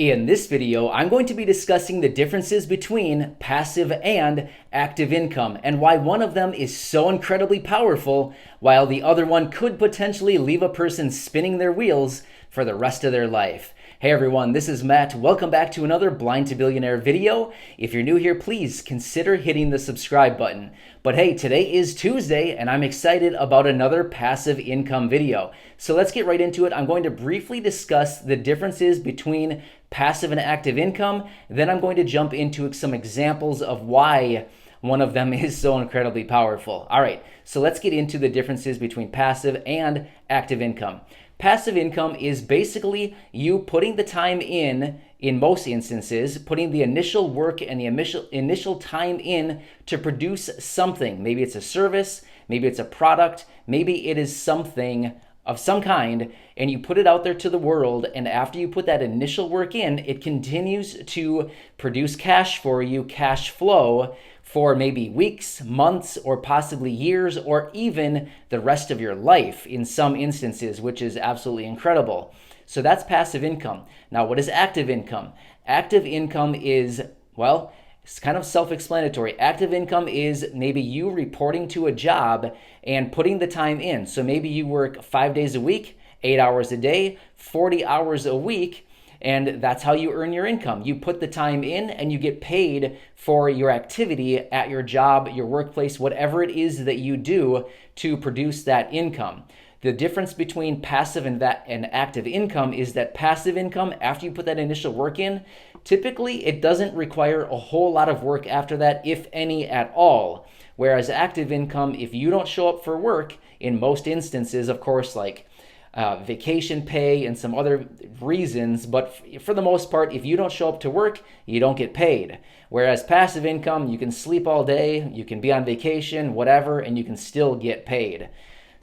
In this video, I'm going to be discussing the differences between passive and active income and why one of them is so incredibly powerful while the other one could potentially leave a person spinning their wheels for the rest of their life. Hey everyone, this is Matt. Welcome back to another Blind to Billionaire video. If you're new here, please consider hitting the subscribe button. But hey, today is Tuesday and I'm excited about another passive income video. So let's get right into it. I'm going to briefly discuss the differences between passive and active income. Then I'm going to jump into some examples of why one of them is so incredibly powerful. All right, so let's get into the differences between passive and active income. Passive income is basically you putting the time in most instances, putting the initial work and the initial time in to produce something. Maybe it's a service, maybe it's a product, maybe it is something of some kind, and you put it out there to the world, and after you put that initial work in, it continues to produce cash for you, cash flow, for maybe weeks, months, or possibly years, or even the rest of your life in some instances, which is absolutely incredible. So that's passive income. Now, what is active income? Active income is, well, it's kind of self-explanatory. Active income is maybe you reporting to a job and putting the time in. So maybe you work 5 days a week, 8 hours a day, 40 hours a week, and that's how you earn your income. You put the time in and you get paid for your activity at your job, your workplace, whatever it is that you do to produce that income. The difference between passive and active income is that passive income, after you put that initial work in, typically it doesn't require a whole lot of work after that, if any at all. Whereas active income, if you don't show up for work, in most instances, of course, like vacation pay and some other reasons, but for the most part, if you don't show up to work, you don't get paid. Whereas passive income, you can sleep all day, you can be on vacation, whatever, and you can still get paid.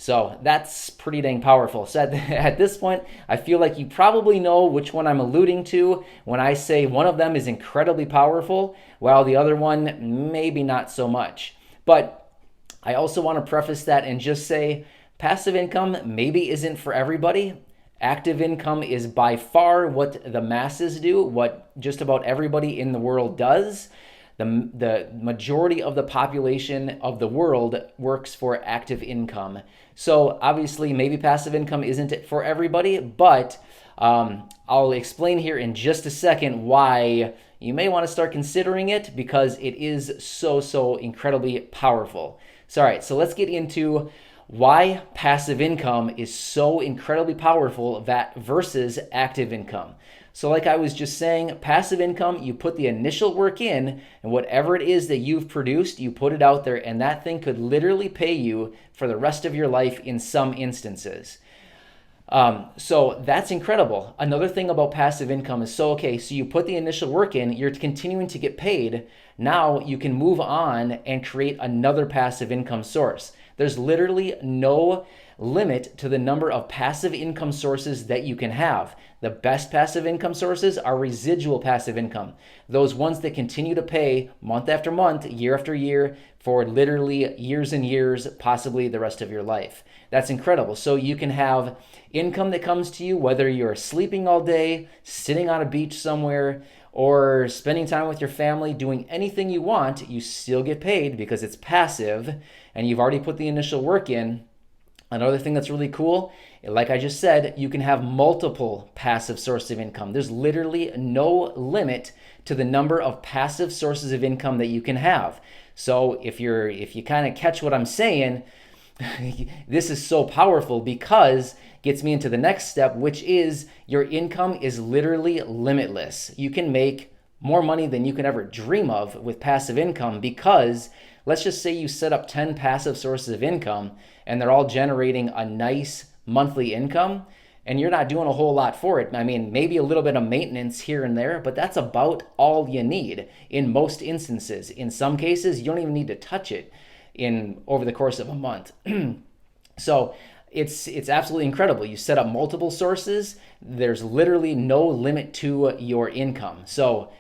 So that's pretty dang powerful. So at this point, I feel like you probably know which one I'm alluding to when I say one of them is incredibly powerful, while the other one maybe not so much. But I also want to preface that and just say, passive income maybe isn't for everybody. Active income is by far what the masses do, what just about everybody in the world does. The majority of the population of the world works for active income. So obviously maybe passive income isn't for everybody, but I'll explain here in just a second why you may want to start considering it, because it is so incredibly powerful. So all right, so let's get into why passive income is so incredibly powerful versus active income. So like I was just saying, passive income, you put the initial work in, and whatever it is that you've produced, you put it out there, and that thing could literally pay you for the rest of your life in some instances. So that's incredible. Another thing about passive income is, so you put the initial work in, you're continuing to get paid. Now you can move on and create another passive income source. There's literally no limit to the number of passive income sources that you can have. The best passive income sources are residual passive income. Those ones that continue to pay month after month, year after year, for literally years and years, possibly the rest of your life. That's incredible. So you can have income that comes to you whether you're sleeping all day, sitting on a beach somewhere, or spending time with your family, doing anything you want. You still get paid because it's passive and you've already put the initial work in. Another thing that's really cool, like I just said, you can have multiple passive sources of income. There's literally no limit to the number of passive sources of income that you can have. So if you kind of catch what I'm saying, this is so powerful because it gets me into the next step, which is your income is literally limitless. You can make more money than you can ever dream of with passive income, because let's just say you set up 10 passive sources of income and they're all generating a nice monthly income, and you're not doing a whole lot for it. I mean, maybe a little bit of maintenance here and there, but that's about all you need in most instances. In some cases, you don't even need to touch it over the course of a month. So it's absolutely incredible. You set up multiple sources. There's literally no limit to your income. So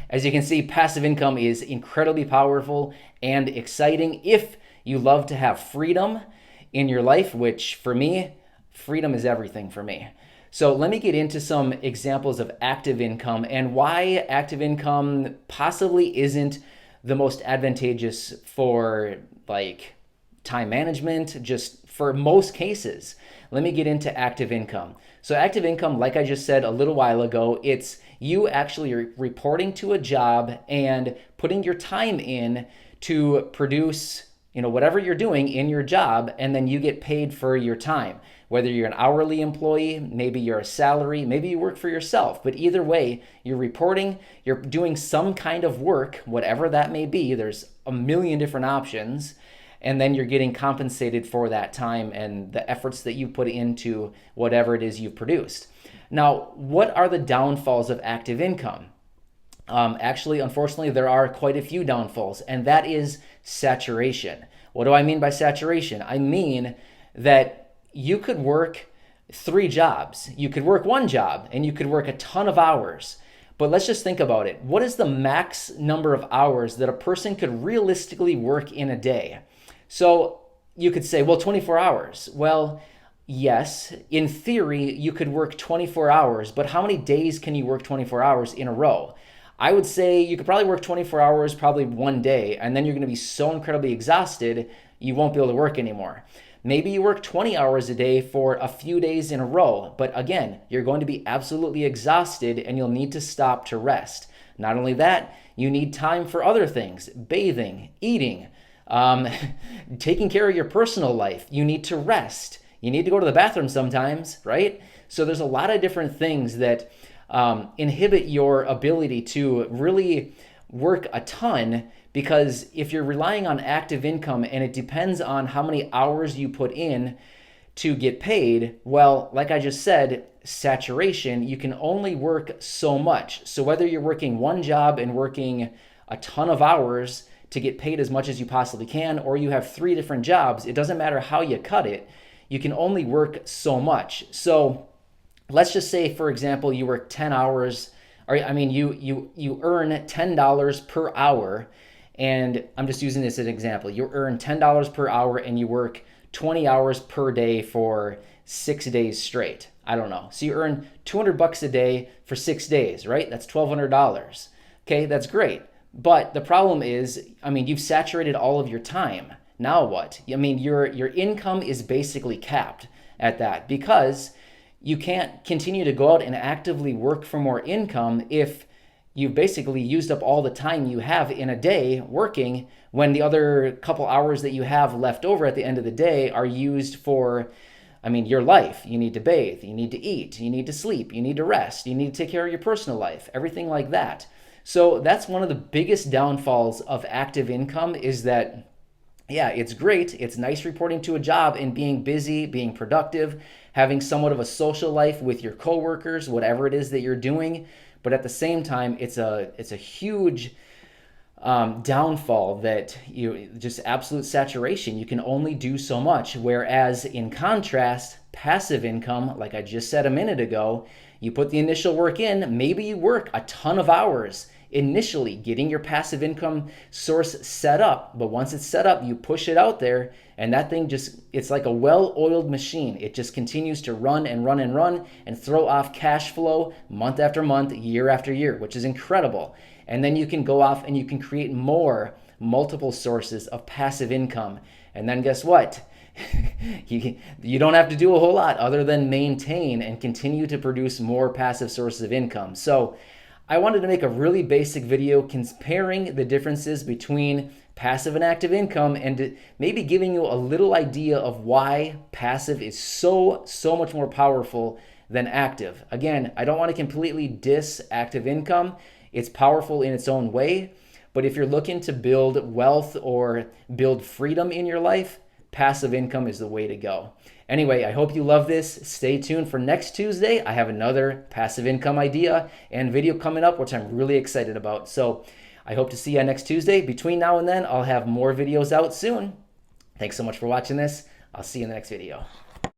as you can see, passive income is incredibly powerful and exciting if you love to have freedom in your life, which for me, freedom is everything for me. So let me get into some examples of active income and why active income possibly isn't the most advantageous for like time management, just for most cases. Let me get into active income. So active income, like I just said a little while ago, it's you actually reporting to a job and putting your time in to produce, whatever you're doing in your job, and then you get paid for your time. Whether you're an hourly employee, maybe you're a salary, maybe you work for yourself, but either way, you're reporting, you're doing some kind of work, whatever that may be. There's a million different options, and then you're getting compensated for that time and the efforts that you put into whatever it is you've produced. Now, what are the downfalls of active income? Actually, unfortunately, there are quite a few downfalls, and that is saturation. What do I mean by saturation? I mean that you could work 3 jobs. You could work 1 job, and you could work a ton of hours. But let's just think about it. What is the max number of hours that a person could realistically work in a day? So you could say, well, 24 hours. Well, yes, in theory, you could work 24 hours, but how many days can you work 24 hours in a row? I would say you could probably work 24 hours probably 1 day, and then you're going to be so incredibly exhausted, you won't be able to work anymore. Maybe you work 20 hours a day for a few days in a row, but again, you're going to be absolutely exhausted and you'll need to stop to rest. Not only that, you need time for other things, bathing, eating, taking care of your personal life. You need to rest. You need to go to the bathroom sometimes, right? So there's a lot of different things that inhibit your ability to really work a ton, because if you're relying on active income and it depends on how many hours you put in to get paid, well, like I just said, saturation, you can only work so much. So whether you're working 1 job and working a ton of hours to get paid as much as you possibly can, or you have 3 different jobs, it doesn't matter how you cut it, you can only work so much. So let's just say, for example, you work 10 hours, or you earn $10 per hour, and I'm just using this as an example. You earn $10 per hour and you work 20 hours per day for 6 days straight. I don't know. So you earn $200 a day for 6 days, right? That's $1,200. Okay, that's great. But the problem is, you've saturated all of your time. Now what? Your income is basically capped at that, because you can't continue to go out and actively work for more income if you've basically used up all the time you have in a day working, when the other couple hours that you have left over at the end of the day are used for, your life. You need to bathe, you need to eat, you need to sleep, you need to rest, you need to take care of your personal life, everything like that. So that's one of the biggest downfalls of active income, is that, yeah, it's great. It's nice reporting to a job and being busy, being productive, having somewhat of a social life with your coworkers, whatever it is that you're doing. But at the same time, it's a huge downfall that just absolute saturation. You can only do so much. Whereas in contrast, passive income, like I just said a minute ago, you put the initial work in, maybe you work a ton of hours initially getting your passive income source set up, but once it's set up, you push it out there, and that thing it's like a well-oiled machine. It just continues to run and run and run and throw off cash flow month after month, year after year, which is incredible. And then you can go off and you can create multiple sources of passive income. And then guess what? You don't have to do a whole lot other than maintain and continue to produce more passive sources of income. So I wanted to make a really basic video comparing the differences between passive and active income, and maybe giving you a little idea of why passive is so much more powerful than active. Again, I don't want to completely diss active income. It's powerful in its own way, but if you're looking to build wealth or build freedom in your life, passive income is the way to go. Anyway, I hope you love this. Stay tuned for next Tuesday. I have another passive income idea and video coming up, which I'm really excited about. So I hope to see you next Tuesday. Between now and then, I'll have more videos out soon. Thanks so much for watching this. I'll see you in the next video.